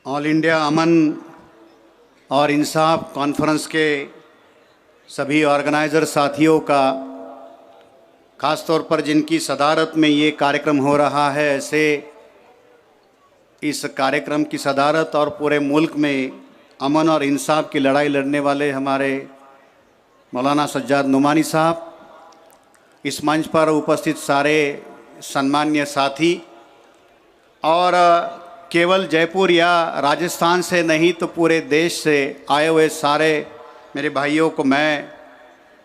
All India अमन और इंसाफ conference के सभी ऑर्गेनाइज़र साथियों का, ख़ास तौर पर जिनकी सदारत में ये कार्यक्रम हो रहा है, ऐसे इस कार्यक्रम की सदारत और पूरे मुल्क में अमन और इंसाफ की लड़ाई लड़ने वाले हमारे मौलाना सज्जाद नुमानी साहब, इस मंच पर उपस्थित सारे सम्माननीय साथी और केवल जयपुर या राजस्थान से नहीं तो पूरे देश से आए हुए सारे मेरे भाइयों को मैं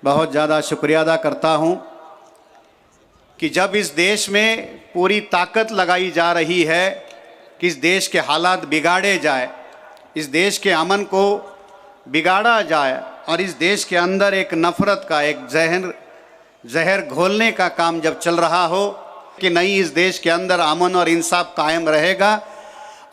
बहुत ज़्यादा शुक्रिया अदा करता हूँ कि जब इस देश में पूरी ताकत लगाई जा रही है कि इस देश के हालात बिगाड़े जाए, इस देश के अमन को बिगाड़ा जाए और इस देश के अंदर एक नफ़रत का एक जहर घोलने का काम जब चल रहा हो कि नहीं, इस देश के अंदर अमन और इंसाफ कायम रहेगा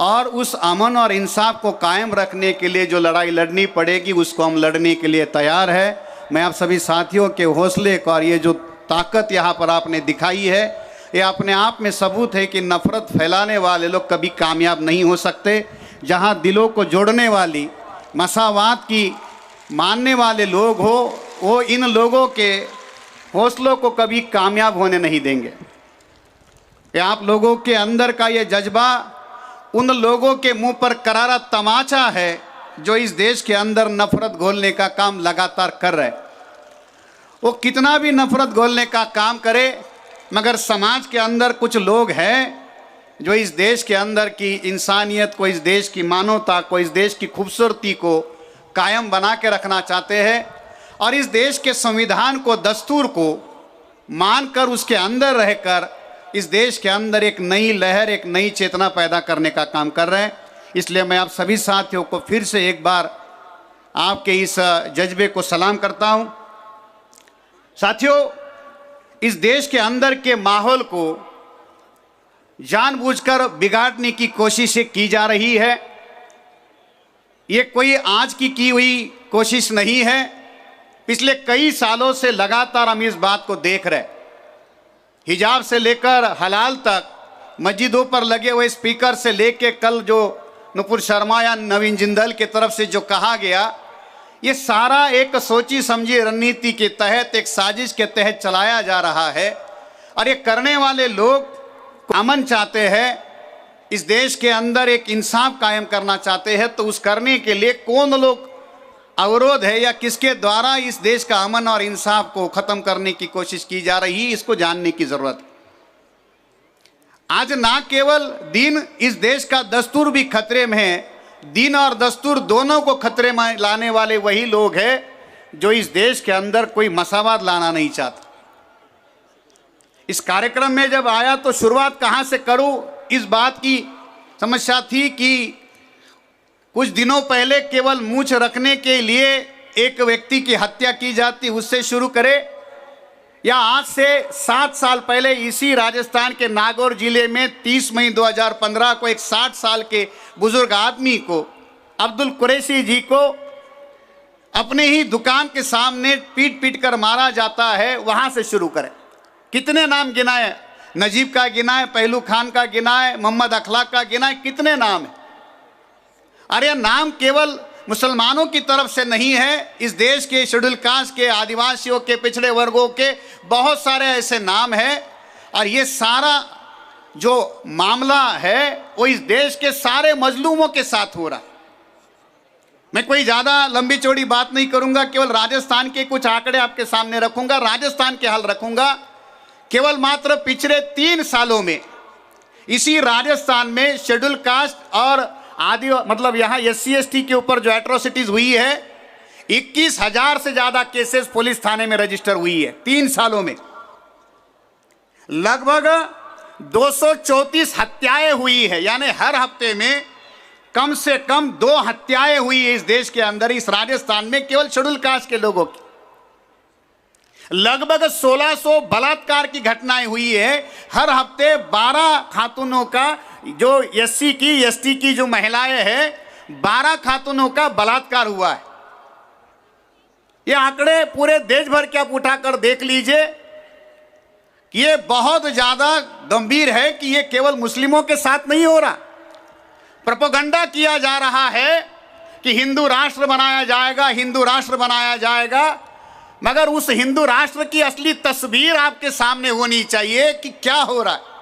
और उस अमन और इंसाफ को कायम रखने के लिए जो लड़ाई लड़नी पड़ेगी उसको हम लड़ने के लिए तैयार है। मैं आप सभी साथियों के हौसले को और ये जो ताकत यहाँ पर आपने दिखाई है, ये अपने आप में सबूत है कि नफ़रत फैलाने वाले लोग कभी कामयाब नहीं हो सकते। जहाँ दिलों को जोड़ने वाली मसावात की मानने वाले लोग हो, वो इन लोगों के हौसलों को कभी कामयाब होने नहीं देंगे। ये आप लोगों के अंदर का ये जज्बा उन लोगों के मुंह पर करारा तमाचा है जो इस देश के अंदर नफ़रत घोलने का काम लगातार कर रहे। वो कितना भी नफ़रत घोलने का काम करे, मगर समाज के अंदर कुछ लोग हैं जो इस देश के अंदर की इंसानियत को, इस देश की मानवता को, इस देश की खूबसूरती को कायम बना के रखना चाहते हैं और इस देश के संविधान को, दस्तूर को मानकर उसके अंदर रहकर इस देश के अंदर एक नई लहर, एक नई चेतना पैदा करने का काम कर रहे हैं। इसलिए मैं आप सभी साथियों को फिर से एक बार आपके इस जज्बे को सलाम करता हूं। साथियों, इस देश के अंदर के माहौल को जानबूझकर बिगाड़ने की कोशिशें की जा रही है। ये कोई आज की हुई कोशिश नहीं है। पिछले कई सालों से लगातार हम इस बात को देख रहे हैं। हिजाब से लेकर हलाल तक, मस्जिदों पर लगे हुए स्पीकर से लेकर कल जो नुपुर शर्मा या नवीन जिंदल की तरफ से जो कहा गया, ये सारा एक सोची समझी रणनीति के तहत, एक साजिश के तहत चलाया जा रहा है। और ये करने वाले लोग अमन चाहते हैं, इस देश के अंदर एक इंसाफ कायम करना चाहते हैं। तो उस करने के लिए कौन लोग अवरोध है या किसके द्वारा इस देश का अमन और इंसाफ को ख़त्म करने की कोशिश की जा रही है, इसको जानने की ज़रूरत है। आज ना केवल दीन, इस देश का दस्तूर भी खतरे में है। दीन और दस्तूर दोनों को खतरे में लाने वाले वही लोग हैं जो इस देश के अंदर कोई मसावाद लाना नहीं चाहते। इस कार्यक्रम में जब आया तो शुरुआत कहाँ से करूँ, इस बात की समस्या थी कि कुछ दिनों पहले केवल मूंछ रखने के लिए एक व्यक्ति की हत्या की जाती, उससे शुरू करे, या आज से 7 साल पहले इसी राजस्थान के नागौर जिले में 30 मई 2015 को एक 60 साल के बुजुर्ग आदमी को, अब्दुल कुरैशी जी को अपने ही दुकान के सामने पीट पीट कर मारा जाता है। वहां से शुरू करें। कितने नाम गिनाए, नजीब का गिनाए, पहलू खान का गिनाए, मोहम्मद अखलाक का गिनाए, कितने नाम है। अरे नाम केवल मुसलमानों की तरफ से नहीं है, इस देश के शेड्यूल कास्ट के, आदिवासियों के, पिछड़े वर्गों के बहुत सारे ऐसे नाम हैं। और ये सारा जो मामला है वो इस देश के सारे मजलूमों के साथ हो रहा है। मैं कोई ज़्यादा लंबी चौड़ी बात नहीं करूंगा, केवल राजस्थान के कुछ आंकड़े आपके सामने रखूंगा, राजस्थान के हाल रखूंगा। केवल मात्र पिछले 3 सालों में इसी राजस्थान में शेड्यूल कास्ट और मतलब यहाँ SC ST के ऊपर जो एट्रोसिटीज हुई है, 21,000 से ज़्यादा केसेस पुलिस थाने में रजिस्टर हुई है 3 सालों में। लगभग 234 हत्याएं हुई है, यानी हर हफ्ते में कम से कम 2 हत्याएं हुई है इस देश के अंदर, इस राजस्थान में, केवल शेड्यूल कास्ट के लोगों की। लगभग 1600 बलात्कार की घटनाएं हुई है। हर हफ्ते 12 खातूनों का, जो SC की ST की जो महिलाएं हैं, 12 खातूनों का बलात्कार हुआ है। ये आंकड़े पूरे देश भर के आप उठाकर देख लीजिए कि ये बहुत ज्यादा गंभीर है कि ये केवल मुस्लिमों के साथ नहीं हो रहा, प्रोपेगेंडा किया जा रहा है कि हिंदू राष्ट्र बनाया जाएगा, हिंदू राष्ट्र बनाया जाएगा, मगर उस हिंदू राष्ट्र की असली तस्वीर आपके सामने होनी चाहिए कि क्या हो रहा है।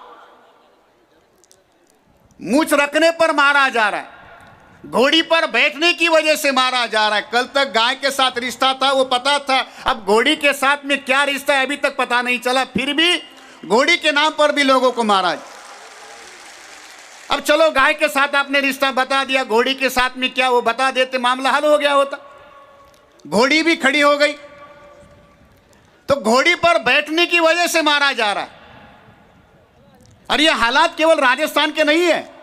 मूंछ रखने पर मारा जा रहा है, घोड़ी पर बैठने की वजह से मारा जा रहा है। कल तक गाय के साथ रिश्ता था वो पता था, अब घोड़ी के साथ में क्या रिश्ता है अभी तक पता नहीं चला, फिर भी घोड़ी के नाम पर भी लोगों को मारा। अब चलो गाय के साथ आपने रिश्ता बता दिया, घोड़ी के साथ में क्या वो बता देते, मामला हल हो गया होता। घोड़ी भी खड़ी हो गई, तो घोड़ी पर बैठने की वजह से मारा जा रहा है। और ये हालात केवल राजस्थान के नहीं है,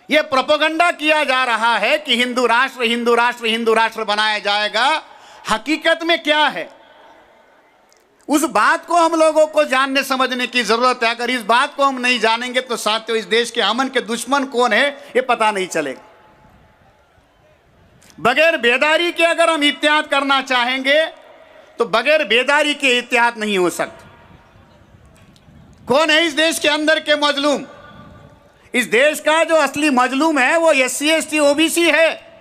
ये प्रोपेगेंडा किया जा रहा है कि हिंदू राष्ट्र हिंदू राष्ट्र हिंदू राष्ट्र बनाया जाएगा। हकीकत में क्या है उस बात को हम लोगों को जानने समझने की जरूरत है। अगर इस बात को हम नहीं जानेंगे तो साथियों इस देश के अमन के दुश्मन कौन है ये पता नहीं चलेगा। बगैर बेदारी के अगर हम इत्तेहाद करना चाहेंगे तो बगैर बेदारी के इत्तेहाद नहीं हो सकता। कौन है इस देश के अंदर के मजलूम? इस देश का जो असली मजलूम है वो SC ST OBC है,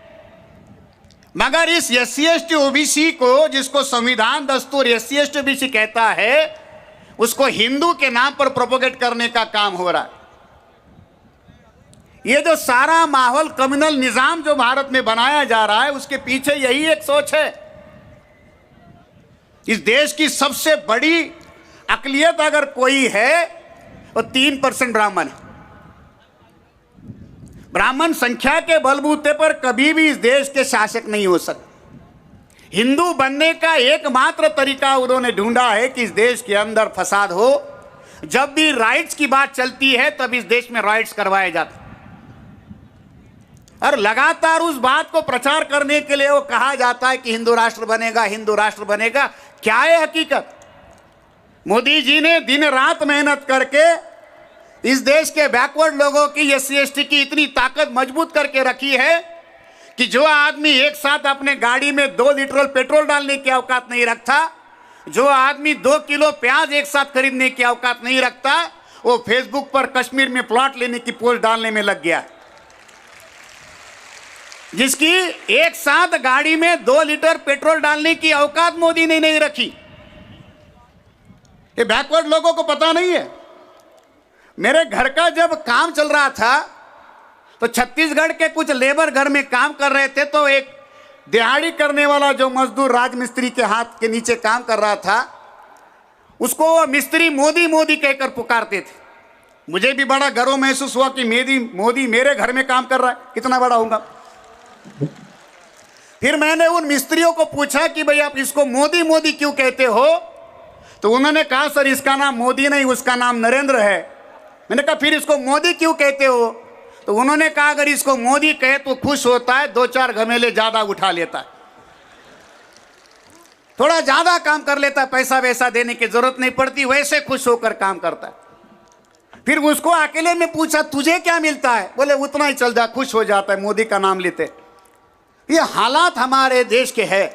मगर इस SC ST OBC को, जिसको संविधान दस्तूर SC ST OBC कहता है, उसको हिंदू के नाम पर प्रोपोगेट करने का काम हो रहा है। ये जो सारा माहौल कम्युनल निजाम जो भारत में बनाया जा रहा है उसके पीछे यही एक सोच है। इस देश की सबसे बड़ी अकलियत अगर कोई है वो 3% ब्राह्मण है। ब्राह्मण संख्या के बलबूते पर कभी भी इस देश के शासक नहीं हो सकते। हिंदू बनने का एकमात्र तरीका उन्होंने ढूंढा है कि इस देश के अंदर फसाद हो। जब भी राइट्स की बात चलती है तब इस देश में राइट्स करवाए जाते, और लगातार उस बात को प्रचार करने के लिए वो कहा जाता है कि हिंदू राष्ट्र बनेगा, हिंदू राष्ट्र बनेगा। क्या है हकीकत? मोदी जी ने दिन रात मेहनत करके इस देश के बैकवर्ड लोगों की SC ST की इतनी ताकत मजबूत करके रखी है कि जो आदमी एक साथ अपने गाड़ी में 2 लीटर पेट्रोल डालने की औकात नहीं रखता, जो आदमी 2 किलो प्याज एक साथ खरीदने की औकात नहीं रखता, वो फेसबुक पर कश्मीर में प्लॉट लेने की पोस्ट डालने में लग गया। जिसकी एक साथ गाड़ी में 2 लीटर पेट्रोल डालने की औकात मोदी ने नहीं रखी। ये बैकवर्ड लोगों को पता नहीं है। मेरे घर का जब काम चल रहा था तो छत्तीसगढ़ के कुछ लेबर घर में काम कर रहे थे, तो एक दिहाड़ी करने वाला जो मजदूर राजमिस्त्री के हाथ के नीचे काम कर रहा था, उसको वो मिस्त्री मोदी मोदी कहकर पुकारते थे। मुझे भी बड़ा गर्व महसूस हुआ कि मोदी मेरे घर में काम कर रहा है, कितना बड़ा होगा। फिर मैंने उन मिस्त्रियों को पूछा कि भाई आप इसको मोदी मोदी क्यों कहते हो? तो उन्होंने कहा सर इसका नाम मोदी नहीं, उसका नाम नरेंद्र है। मैंने कहा फिर इसको मोदी क्यों कहते हो? तो उन्होंने कहा अगर इसको मोदी कहे तो खुश होता है, 2-4 घमेले ज्यादा उठा लेता है, थोड़ा ज्यादा काम कर लेता है, पैसा वैसा देने की जरूरत नहीं पड़ती, वैसे खुश होकर काम करता है। फिर उसको अकेले में पूछा तुझे क्या मिलता है? बोले उतना ही चल जा, खुश हो जाता है मोदी का नाम लेते। ये हालात हमारे देश के है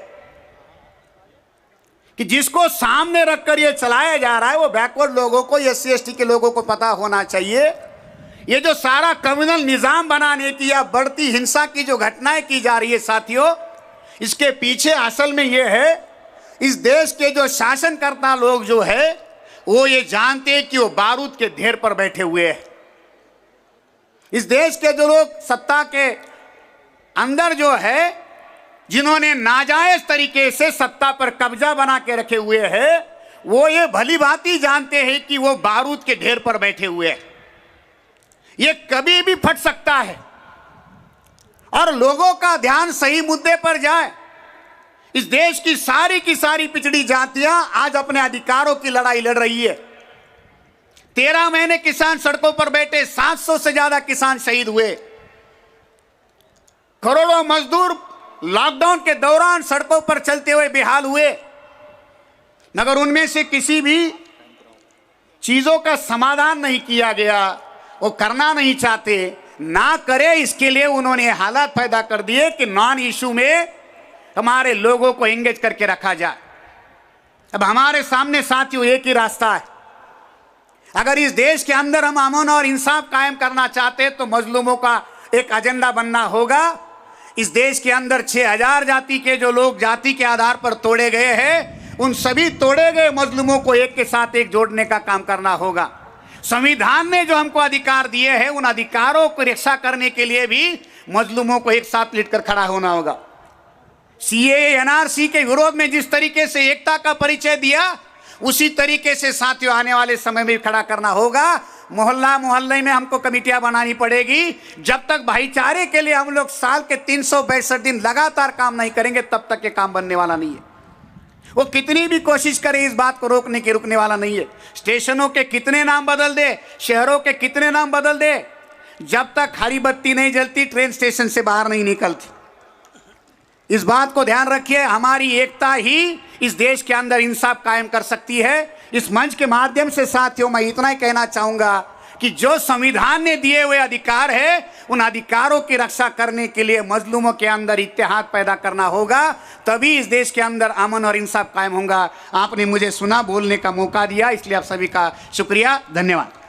कि जिसको सामने रखकर ये चलाया जा रहा है वो बैकवर्ड लोगों को, SC ST के लोगों को पता होना चाहिए। ये जो सारा कम्युनल निजाम बनाने की या बढ़ती हिंसा की जो घटनाएं की जा रही है साथियों, इसके पीछे असल में ये है इस देश के जो शासनकर्ता लोग जो है वो ये जानते हैं कि वो बारूद के ढेर पर बैठे हुए हैं। इस देश के जो लोग सत्ता के अंदर जो है, जिन्होंने नाजायज तरीके से सत्ता पर कब्जा बना के रखे हुए हैं, वो ये भली भांति जानते हैं कि वो बारूद के ढेर पर बैठे हुए हैं। ये कभी भी फट सकता है और लोगों का ध्यान सही मुद्दे पर जाए। इस देश की सारी पिछड़ी जातियां आज अपने अधिकारों की लड़ाई लड़ रही है। 13 महीने किसान सड़कों पर बैठे, 700 से ज्यादा किसान शहीद हुए, करोड़ों मजदूर लॉकडाउन के दौरान सड़कों पर चलते हुए बेहाल हुए, मगर उनमें से किसी भी चीजों का समाधान नहीं किया गया। वो करना नहीं चाहते, ना करे इसके लिए उन्होंने हालात पैदा कर दिए कि नॉन इशू में हमारे लोगों को एंगेज करके रखा जाए। अब हमारे सामने साथियों एक ही रास्ता है। अगर इस देश के अंदर हम अमन और इंसाफ कायम करना चाहते हैं तो मजलूमों का एक एजेंडा बनना होगा। इस देश के अंदर 6000 जाति के जो लोग जाति के आधार पर तोड़े गए हैं, उन सभी तोड़े गए मजलूमों को एक के साथ एक जोड़ने का काम करना होगा। संविधान ने जो हमको अधिकार दिए हैं, उन अधिकारों को रक्षा करने के लिए भी मजलूमों को एक साथ लेकर खड़ा होना होगा। सीएए एनआरसी के विरोध में जिस तरीके से एकता का परिचय दिया, उसी तरीके से साथियों आने वाले समय में खड़ा करना होगा। मोहल्ला मोहल्ले में हमको कमेटियां बनानी पड़ेगी। जब तक भाईचारे के लिए हम लोग साल के 362 दिन लगातार काम नहीं करेंगे, तब तक ये काम बनने वाला नहीं है। वो कितनी भी कोशिश करे इस बात को रोकने की, रुकने वाला नहीं है। स्टेशनों के कितने नाम बदल दे, शहरों के कितने नाम बदल दे, जब तक हरी बत्ती नहीं जलती ट्रेन स्टेशन से बाहर नहीं निकलती। इस बात को ध्यान रखिए, हमारी एकता ही इस देश के अंदर इंसाफ कायम कर सकती है। इस मंच के माध्यम से साथियों मैं इतना ही कहना चाहूंगा कि जो संविधान ने दिए हुए अधिकार है, उन अधिकारों की रक्षा करने के लिए मजलूमों के अंदर इत्तेहाद पैदा करना होगा, तभी इस देश के अंदर अमन और इंसाफ कायम होगा। आपने मुझे सुना, बोलने का मौका दिया, इसलिए आप सभी का शुक्रिया, धन्यवाद।